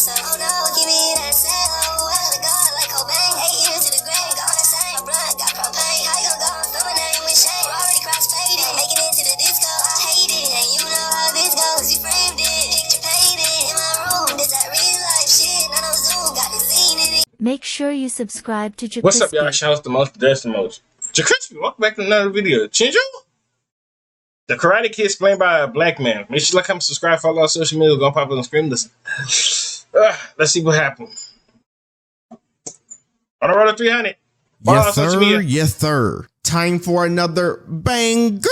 myself. Oh no, give me that cell. Oh, I gotta go like Cobain. 8 years to the grave, gone insane. My blood got propane. How you gon' go and throw my name with shame? Already cross-faded, making it to the disco. I hate it, and you know how this goes. You framed it, picture painted in my room. This that real life shit, not on Zoom. Got the scene in it. Make sure you subscribe to JerCrispy. What's up, y'all? Shout out to most best emoji. JerCrispy, welcome back to another video. Chinjo? The Karate Kid explained by a black man. Make sure you like, comment, subscribe, follow our social media. We're gonna pop up on the screen. Let's see what happened. On the road to 300. Follow Yes, sir. Yes, sir. Time for another banger.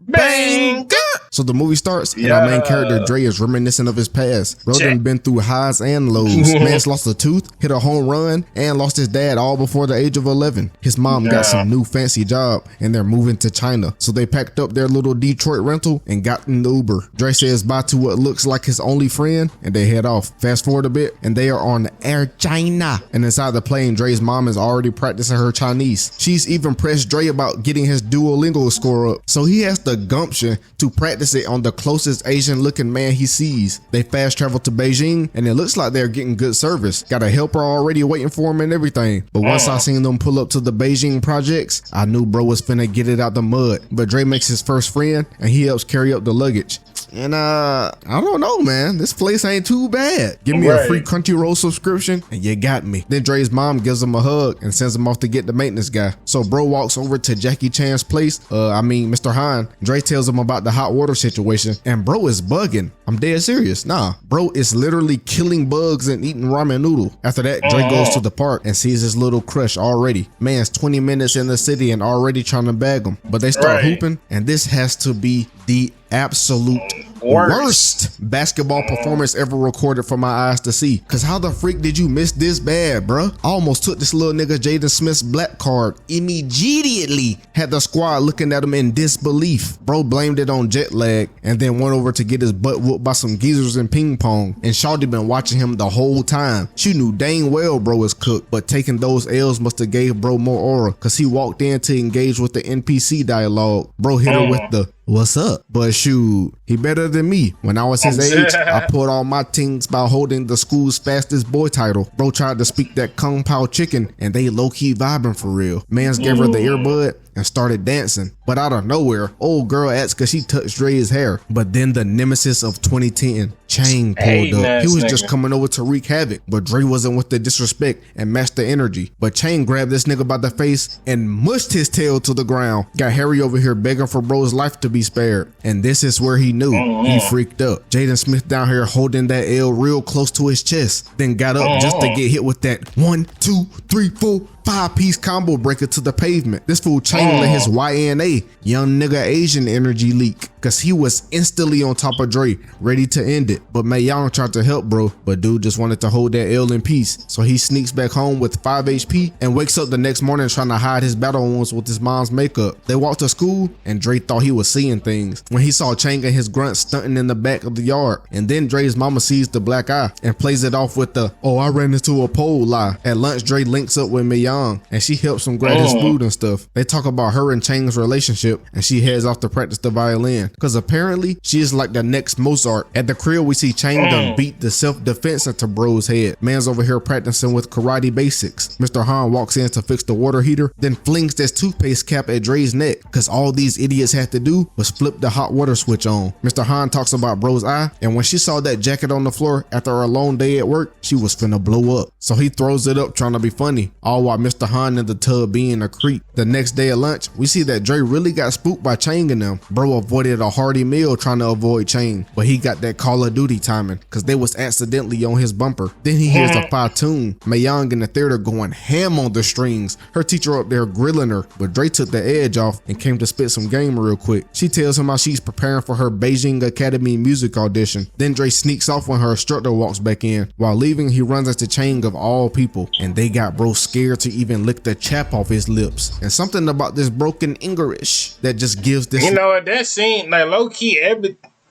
Banger. So the movie starts, and our main character Dre is reminiscing of his past. Bro done been through highs and lows. Man's lost a tooth, hit a home run, and lost his dad all before the age of 11. His mom got some new fancy job, and they're moving to China. So they packed up their little Detroit rental and got in the Uber. Dre says bye to what looks like his only friend, and they head off. Fast forward a bit, and they are on Air China. And inside the plane, Dre's mom is already practicing her Chinese. She's even pressed Dre about getting his Duolingo score up. So he has the gumption to practice it on the closest Asian looking man he sees. They fast travel to Beijing, and it looks like they're getting good service. Got a helper already waiting for him and everything. But once I seen them pull up to the Beijing projects, I knew bro was finna get it out the mud. But Dre makes his first friend, and he helps carry up the luggage. And I don't know, man, this place ain't too bad. Give me a free Crunchyroll subscription and you got me. Then Dre's mom gives him a hug and sends him off to get the maintenance guy. So bro walks over to Jackie Chan's place, Mr. Han. Dre tells him about the hot water situation, and bro is bugging. I'm dead serious. Nah, bro is literally killing bugs and eating ramen noodle. After that, Dre goes to the park and sees his little crush already. Man's 20 minutes in the city and already trying to bag him. But they start hooping, and this has to be the absolute worst basketball performance ever recorded for my eyes to see. Cause how the freak did you miss this bad, bruh? I almost took this little nigga Jaden Smith's black card immediately. Had the squad looking at him in disbelief. Bro blamed it on jet lag and then went over to get his butt whooped by some geezers in ping pong. And Shawty been watching him the whole time. She knew dang well bro was cooked, but taking those L's must have gave bro more aura, cause he walked in to engage with the NPC dialogue. Bro hit her with the "What's up?" But shoot, he better than me. When I was his age, I pulled all my things by holding the school's fastest boy title. Bro tried to speak that Kung Pao chicken, and they low-key vibing for real. Mans gave her the earbud and started dancing. But out of nowhere, old girl asked cause she touched Dre's hair. But then the nemesis of 2010, Chang, pulled up. He was just coming over to wreak havoc, but Dre wasn't with the disrespect and matched the energy. But Chang grabbed this nigga by the face and mushed his tail to the ground. Got Harry over here begging for bro's life to be spared. And this is where he knew he freaked up. Jaden Smith down here holding that L real close to his chest, then got up just to get hit with that 1, 2, 3, 4, 5-piece combo breaker to the pavement. This fool Chang let his YNA, young nigga Asian energy leak, cause he was instantly on top of Dre, ready to end it. But Mae Young tried to help bro, but dude just wanted to hold that L in peace. So he sneaks back home with 5 HP and wakes up the next morning trying to hide his battle wounds with his mom's makeup. They walked to school and Dre thought he was seeing things when he saw Chang and his grunt stunting in the back of the yard. And then Dre's mama sees the black eye and plays it off with the "oh, I ran into a pole" lie. At lunch, Dre links up with Mae Young and she helps him grab his food and stuff. They talk about her and Chang's relationship, and she heads off to practice the violin because apparently she is like the next Mozart. At the crib, we see Chang done beat the self-defense into bro's head. Man's over here practicing with karate basics. Mr. Han walks in to fix the water heater, then flings this toothpaste cap at Dre's neck because all these idiots had to do was flip the hot water switch on. Mr. Han talks about bro's eye, and when she saw that jacket on the floor after her long day at work, she was finna blow up. So he throws it up trying to be funny, all while Mr. Han in the tub being a creep. The next day at lunch, we see that Dre really got spooked by Chang and them. Bro avoided a hearty meal trying to avoid Chang, but he got that Call of Duty timing because they was accidentally on his bumper. Then he hears a fire tune. Mae Young in the theater going ham on the strings. Her teacher up there grilling her, but Dre took the edge off and came to spit some game real quick. She tells him how she's preparing for her Beijing Academy music audition. Then Dre sneaks off when her instructor walks back in. While leaving, he runs into Chang of all people, and they got bro scared to even lick the chap off his lips. And something about this broken English that just gives this, you know what, that scene, like low-key,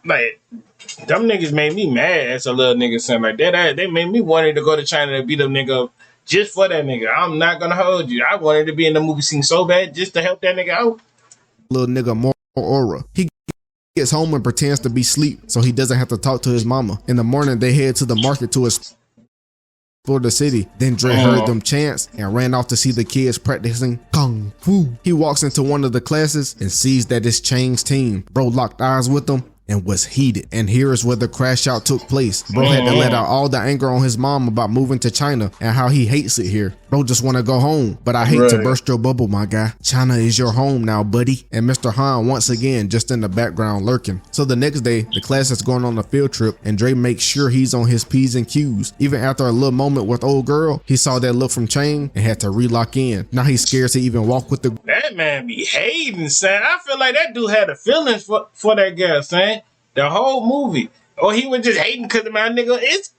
like them niggas made me mad as a little nigga, something like that. They made me wanted to go to China to beat them nigga up just for that nigga. I'm not gonna hold you. I wanted to be in the movie scene so bad just to help that nigga out. Little nigga more aura. He gets home and pretends to be asleep so he doesn't have to talk to his mama. In the morning, they head to the market to for the city. Then Dre heard them chants and ran off to see the kids practicing kung fu. He walks into one of the classes and sees that it's Chang's team. Bro locked eyes with them and was heated. And here is where the crash out took place. Bro had to let out all the anger on his mom about moving to China and how he hates it here. Bro just want to go home, but I hate to burst your bubble, my guy. China is your home now, buddy. And Mr. Han once again just in the background lurking. So the next day, the class is going on a field trip and Dre makes sure he's on his P's and Q's. Even after a little moment with old girl, he saw that look from Chang and had to relock in. Now he's scared to even walk with the... That man be hating, son. I feel like that dude had a feelings for that girl, son. The whole movie. Or he was just hating because my nigga is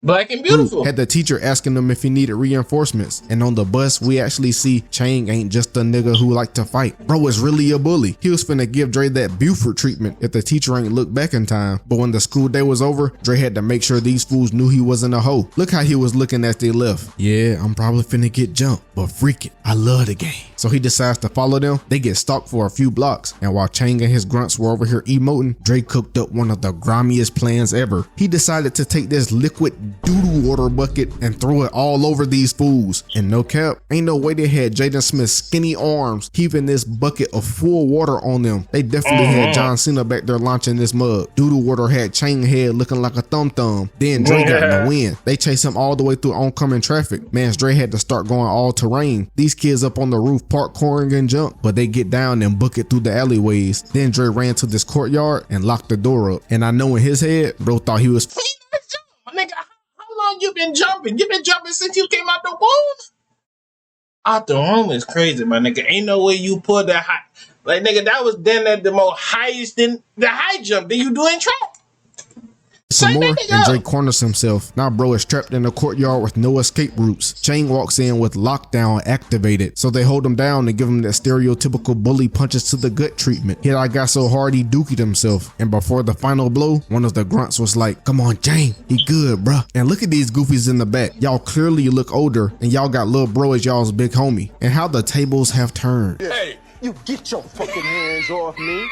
black and beautiful. Had the teacher asking him if he needed reinforcements. And on the bus, we actually see Chang ain't just a nigga who like to fight. Bro is really a bully. He was finna give Dre that Buford treatment if the teacher ain't looked back in time. But when the school day was over, Dre had to make sure these fools knew he wasn't a hoe. Look how he was looking as they left. Yeah, I'm probably finna get jumped, but freak it, I love the game. So he decides to follow them. They get stalked for a few blocks. And while Chang and his grunts were over here emoting, Dre cooked up one of the grimiest plans ever. He decided to take this liquid doodle water bucket and throw it all over these fools. And no cap, ain't no way they had Jaden Smith's skinny arms heaving this bucket of full water on them. They definitely had John Cena back there launching this mug. Doodle water had Chang head looking like a thumb. Then Dre got in the wind. They chased him all the way through oncoming traffic. Man's Dre had to start going all terrain. These kids up on the roof parkouring and jump, but they get down and book it through the alleyways. Then Dre ran to this courtyard and locked the door up. And I know in his head, bro thought he was... Nigga, how long you been jumping? You been jumping since you came out the womb? Out the womb is crazy, my nigga. Ain't no way you pulled that high. Like, nigga, that was then at the most highest than the high jump that you do in track. Some more, and Dre corners himself. Now bro is trapped in a courtyard with no escape routes. Chang walks in with lockdown activated, so they hold him down and give him that stereotypical bully punches to the gut treatment. Hit I got so hard he dookied himself, and before the final blow, one of the grunts was like, "Come on, Chang, he good, bruh." And look at these goofies in the back. Y'all clearly look older, and y'all got little bro as y'all's big homie. And how the tables have turned. Hey, you get your fucking hands off me.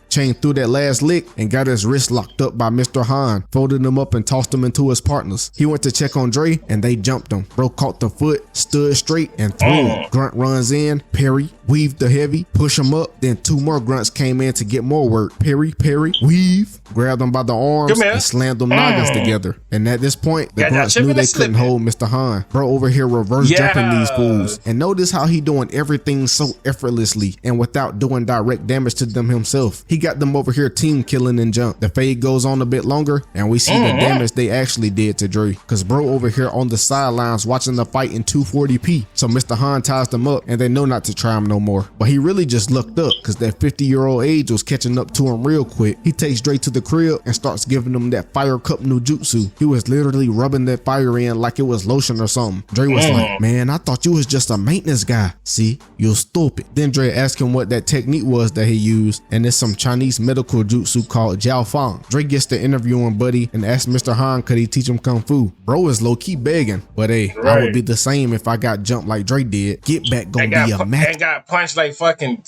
Chang threw that last lick and got his wrist locked up by Mr. Han, folded him up and tossed him into his partners. He went to check on Dre and they jumped him. Bro caught the foot, stood straight and threw him. Grunt runs in, parry, weave the heavy, push him up. Then two more grunts came in to get more work. Parry, weave, grabbed them by the arms and slammed them noggins together. And at this point, the grunts knew they couldn't hold Mr. Han. Bro over here reverse jumping these fools. And notice how he doing everything so effortlessly and without doing direct damage to them himself. He got them over here team killing and jump. The fade goes on a bit longer and we see the damage they actually did to Dre, cause bro over here on the sidelines watching the fight in 240p. So Mr. Han ties them up and they know not to try him no more, but he really just looked up cause that 50-year-old age was catching up to him real quick. He takes Dre to the crib and starts giving him that fire cup no jutsu. He was literally rubbing that fire in like it was lotion or something. Dre was like, "Man, I thought you was just a maintenance guy. See, you're stupid." Then Dre asked him what that technique was that he used, and it's some Chinese medical jutsu called Jiao Fang. Dre gets to interviewing Buddy and asks Mr. Han could he teach him kung fu. Bro is low-key begging, but hey, I would be the same if I got jumped like Dre did. Get back gonna be a match. And got punched like fucking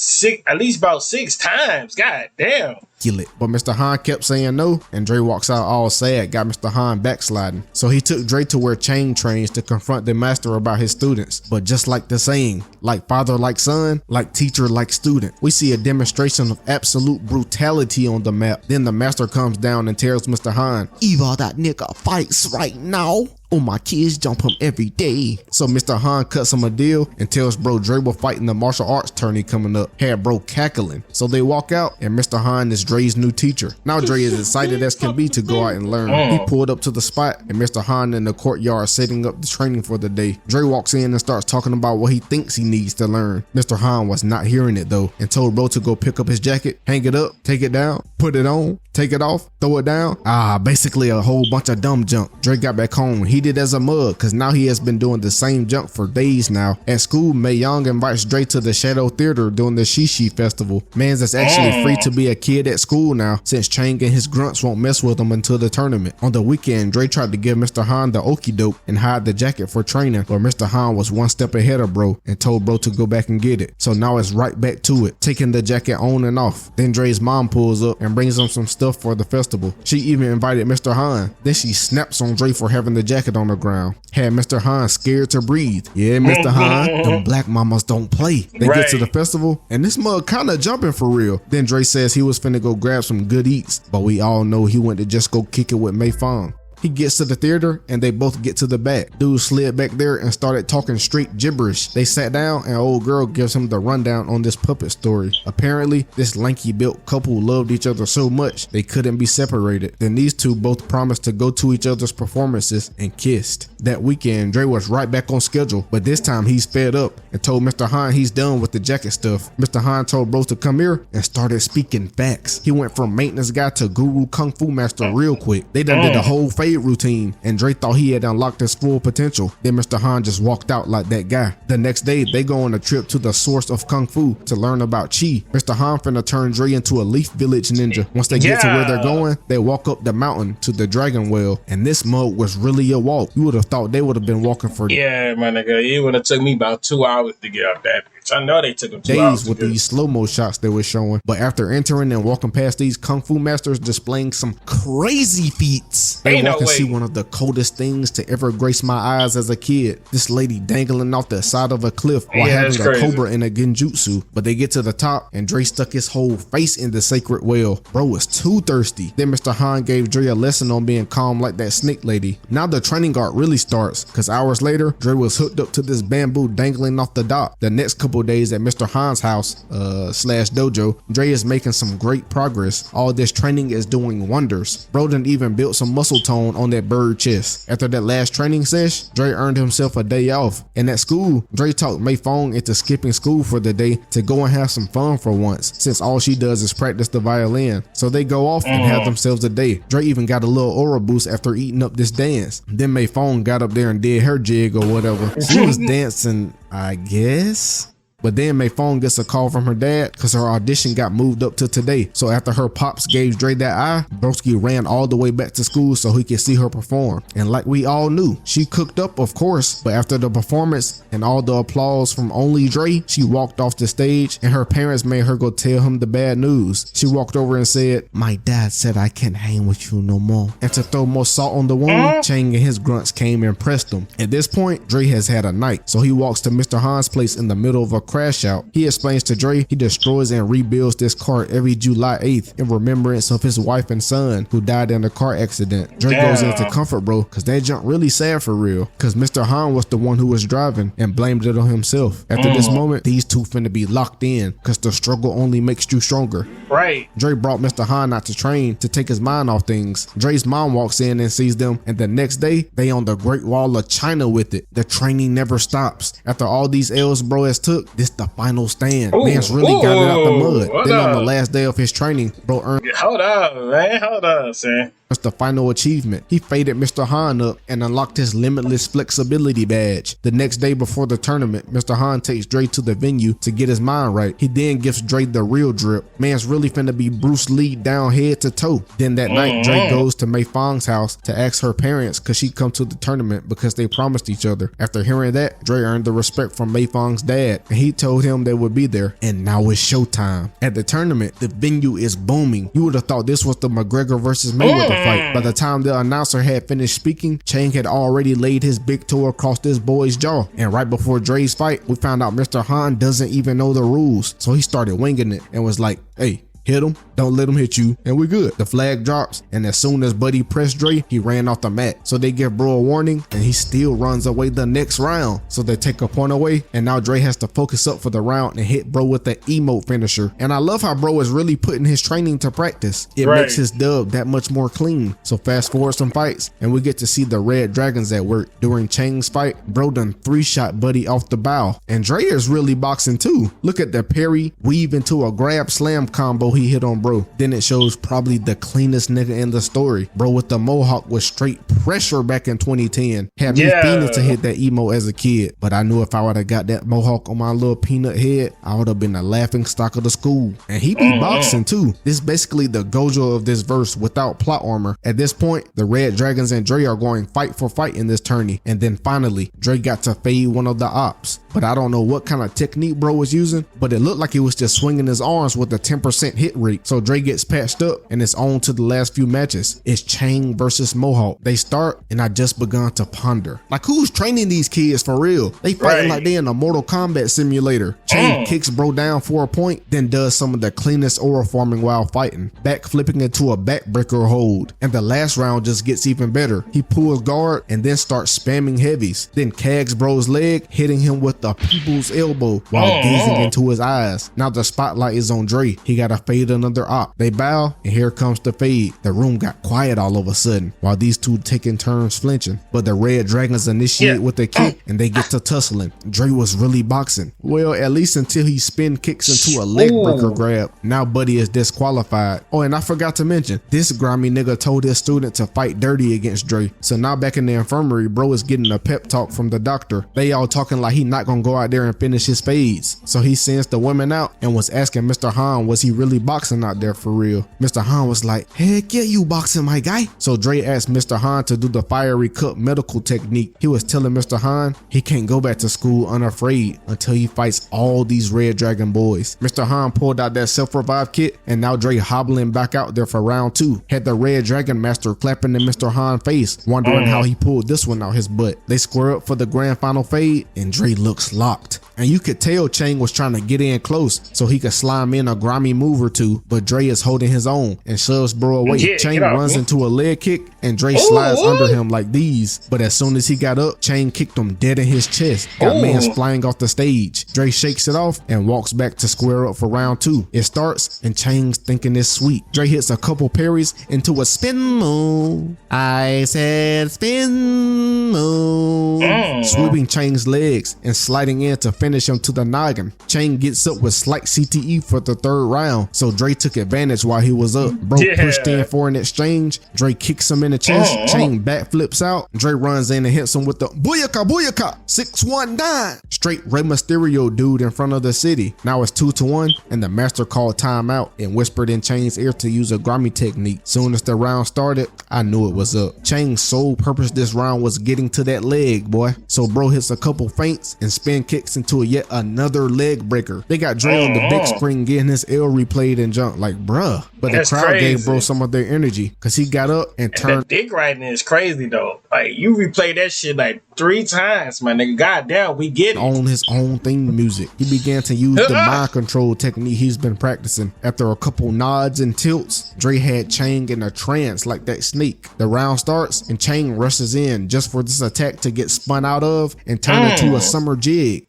at least about 6 times. God damn. Kill it. But Mr. Han kept saying no, and Dre walks out all sad, got Mr. Han backsliding. So he took Dre to where Chang trains to confront the master about his students. But just like the saying, like father like son, like teacher like student, we see a demonstration of absolute brutality on the map. Then the master comes down and tells Mr. Han, "Eva, that nigga fights right now. Oh, my kids jump him every day." So Mr. Han cuts him a deal and tells bro Dre will fight in the martial arts tourney coming up. Had bro cackling. So they walk out and Mr. Han is Dre's new teacher. Now Dre is excited as can be to go out and learn. He pulled up to the spot and Mr. Han in the courtyard setting up the training for the day. Dre walks in and starts talking about what he thinks he needs to learn. Mr. Han was not hearing it though and told bro to go pick up his jacket, hang it up, take it down, put it on, take it off, throw it down. Basically a whole bunch of dumb junk. Dre got back home. He did as a mug cause now he has been doing the same junk for days now. At school, Mae Young invites Dre to the Shadow Theater during the Shishi Festival. Mans is actually free to be a kid at school now since Chang and his grunts won't mess with him until the tournament. On the weekend, Dre tried to give Mr. Han the okie doke and hide the jacket for training, but Mr. Han was one step ahead of bro and told bro to go back and get it. So now it's right back to it, taking the jacket on and off. Then Dre's mom pulls up and and brings him some stuff for the festival. She even invited Mr. Han. Then she snaps on Dre for having the jacket on the ground. Had Mr. Han scared to breathe. Yeah, Mr. Han, them black mamas don't play. They get to the festival and this mug kind of jumping for real. Then Dre says he was finna go grab some good eats, but we all know he went to just go kick it with Mei Fong. He gets to the theater and they both get to the back. Dude slid back there and started talking straight gibberish. They sat down and old girl gives him the rundown on this puppet story. Apparently, this lanky built couple loved each other so much they couldn't be separated. Then these two both promised to go to each other's performances and kissed. That weekend, Dre was right back on schedule, but this time he's fed up and told Mr. Han he's done with the jacket stuff. Mr. Han told bros to come here and started speaking facts. He went from maintenance guy to guru kung fu master real quick. They done did the whole routine and Dre thought he had unlocked his full potential. Then Mr. Han just walked out like that guy. The next day they go on a trip to the source of kung fu to learn about chi. Mr. Han finna turn Dre into a Leaf Village ninja. Once they get to where they're going, they walk up the mountain to the Dragon Well, and this mug was really a walk. You would have thought they would have been walking for my nigga, it would have took me about 2 hours to get out that bitch. I know they took them 2 hours days with these slow-mo shots they were showing, but after entering and walking past these kung fu masters displaying some crazy feats, they walk and see one of the coldest things to ever grace my eyes as a kid. This lady dangling off the side of a cliff while having a cobra in a genjutsu. But they get to the top and Dre stuck his whole face in the sacred well. Bro was too thirsty. Then Mr. Han gave Dre a lesson on being calm like that snake lady. Now the training arc really starts, cause hours later Dre was hooked up to this bamboo dangling off the dock. The next couple days at Mr. Han's house slash dojo, Dre is making some great progress. All this training is doing wonders. Bro done even built some muscle tone on that bird chest. After that last training sesh, Dre earned himself a day off. And at school, Dre talked Mei Fong into skipping school for the day to go and have some fun for once, since all she does is practice the violin. So they go off and have themselves a day. Dre even got a little aura boost after eating up this dance. Then Mei Fong got up there and did her jig or whatever. She was dancing, I guess. But then Mei Fong gets a call from her dad because her audition got moved up to today. So after her pops gave Dre that eye, Broski ran all the way back to school so he could see her perform. And like we all knew, she cooked up, of course. But after the performance and all the applause from only Dre, she walked off the stage and her parents made her go tell him the bad news. She walked over and said, "My dad said I can't hang with you no more." And to throw more salt on the wound, Chang and his grunts came and pressed him. At this point, Dre has had a night. So he walks to Mr. Han's place in the middle of a crash out. He explains to Dre he destroys and rebuilds this car every July 8th in remembrance of his wife and son who died in a car accident. Dre goes in to comfort bro because that junk really sad for real, because Mr. Han was the one who was driving and blamed it on himself. After this moment, these two finna be locked in because the struggle only makes you stronger. Right. Dre brought Mr. Han out to train to take his mind off things. Dre's mom walks in and sees them, and the next day they on the Great Wall of China with it. The training never stops. After all these L's bro has took, this the final stand. Man's really got it out the mud. Then on the last day of his training, bro earned Hold up, son. That's the final achievement. He faded Mr. Han up and unlocked his limitless flexibility badge. The next day before the tournament, Mr. Han takes Dre to the venue to get his mind right. He then gives Dre the real drip. Man's really finna be Bruce Lee down head to toe. Then that night, Dre goes to Mei Fong's house to ask her parents could she come to the tournament because they promised each other. After hearing that, Dre earned the respect from Mei Fong's dad, and he told him they would be there. And now it's showtime. At the tournament, the venue is booming. You would have thought this was the McGregor versus Mayweather fight. By the time the announcer had finished speaking, Chang had already laid his big toe across this boy's jaw. And right before Dre's fight, we found out Mr. Han doesn't even know the rules. So he started winging it and was like, "Hey, hit him, don't let him hit you, and we good." The flag drops, and as soon as Buddy pressed Dre, he ran off the mat. So they give bro a warning, and he still runs away the next round. So they take a point away, and now Dre has to focus up for the round and hit bro with the emote finisher. And I love how bro is really putting his training to practice. It makes his dub that much more clean. So fast forward some fights, and we get to see the Red Dragons at work. During Chang's fight, bro done 3-shot Buddy off the bow. And Dre is really boxing too. Look at the parry, weave into a grab slam combo he hit on bro. Then it shows probably the cleanest nigga in the story. Bro with the mohawk was straight pressure back in 2010. Had me feeling to hit that emo as a kid, but I knew if I would have got that mohawk on my little peanut head, I would have been a laughing stock of the school. And he be boxing too. This is basically the Gojo of this verse without plot armor. At this point, the Red Dragons and Dre are going fight for fight in this tourney. And then finally, Dre got to fade one of the ops. but I don't know what kind of technique bro was using, but it looked like he was just swinging his arms with a 10% hit rate. So Dre gets patched up and it's on to the last few matches. It's Chang versus Mohawk. They start and I just begun to ponder, like, who's training these kids for real? They fighting like they in a Mortal Kombat simulator. Chang kicks bro down for a point, then does some of the cleanest aura farming while fighting, back flipping into a backbreaker hold. And the last round just gets even better. He pulls guard and then starts spamming heavies, then cags bro's leg, hitting him with the people's elbow while gazing into his eyes. Now the spotlight is on Dre. He gotta fade another op. They bow and here comes the fade. The room got quiet all of a sudden while these two taking turns flinching, but the Red Dragons initiate with a kick and they get to tussling. Dre was really boxing. Well, at least until he spin kicks into a leg breaker grab. Now Buddy is disqualified. Oh, and I forgot to mention, this grimy nigga told his student to fight dirty against Dre. So now back in the infirmary, bro is getting a pep talk from the doctor. They all talking like he not gonna go out there and finish his fades. So he sends the women out and was asking Mr. Han, was he really boxing out there for real? Mr. Han was like, heck yeah, you boxing, my guy. So Dre asked Mr. Han to do the fiery cup medical technique. He was telling Mr. Han he can't go back to school unafraid until he fights all these Red Dragon boys. Mr. Han pulled out that self-revive kit and now Dre hobbling back out there for round 2. Had the Red Dragon Master clapping in Mr. Han's face, wondering how he pulled this one out his butt. They square up for the grand final fade and Dre looks locked. And you could tell Chang was trying to get in close so he could slime in a grimy move or two, but Dre is holding his own and shoves bro away. Chang runs into a leg kick and Dre slides under him like these, but as soon as he got up, Chang kicked him dead in his chest. Got mans flying off the stage. Dre shakes it off and walks back to square up for round 2. It starts and Chang's thinking it's sweet. Dre hits a couple parries into a spin move. I said spin move. Sweeping Chang's legs and sliding in to finish him to the noggin. Chang gets up with slight CTE for the 3rd round, so Dre took advantage while he was up. Bro pushed in for an exchange. Dre kicks him in the chest. Chang backflips out. Dre runs in and hits him with the booyaka booyaka 619. Straight Rey Mysterio dude in front of the city. Now it's 2-1 and the master called timeout and whispered in Chang's ear to use a grimy technique. Soon as the round started, I knew it was up. Chang's sole purpose this round was getting to that leg, boy. So bro hits a couple feints and spin kicks into yet another leg breaker. They got Dre on the big screen getting his L replayed and junk like bruh. But the crowd gave bro some of their energy because he got up and turned. The dick riding is crazy though. Like you replay that shit like 3 times, my nigga. Goddamn, we get it. On his own theme music. He began to use the mind control technique he's been practicing. After a couple nods and tilts, Dre had Chang in a trance like that snake. The round starts and Chang rushes in just for this attack to get spun out of and turn into a summer jig.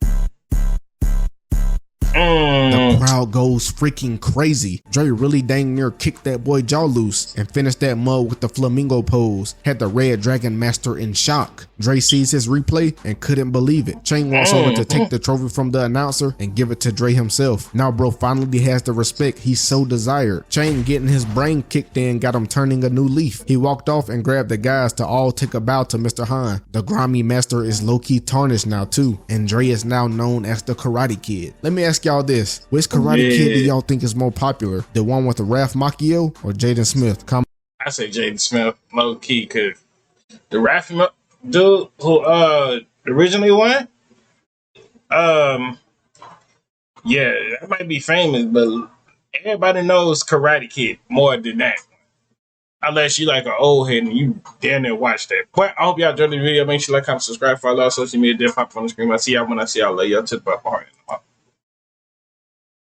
The crowd goes freaking crazy. Dre really dang near kicked that boy jaw loose and finished that mug with the flamingo pose. Had the Red Dragon Master in shock. Dre sees his replay and couldn't believe it. Chang walks over to take the trophy from the announcer and give it to Dre himself. Now bro finally has the respect he so desired. Chang getting his brain kicked in got him turning a new leaf. He walked off and grabbed the guys to all take a bow to Mr. Han. The grimy master is low-key tarnished now too, and Dre is now known as the Karate Kid. Let me ask y'all this. Which Karate Kid do y'all think is more popular? The one with the Ralph Macchio or Jaden Smith? I say Jaden Smith, low key, cause the Ralph dude who originally won, yeah, that might be famous, but everybody knows Karate Kid more than that. Unless you like an old head and you damn near watch that. But I hope y'all enjoyed the video. Make sure you like, comment, subscribe, follow our social media. Then pop on the screen. I see y'all when I see y'all. Love y'all to the heart.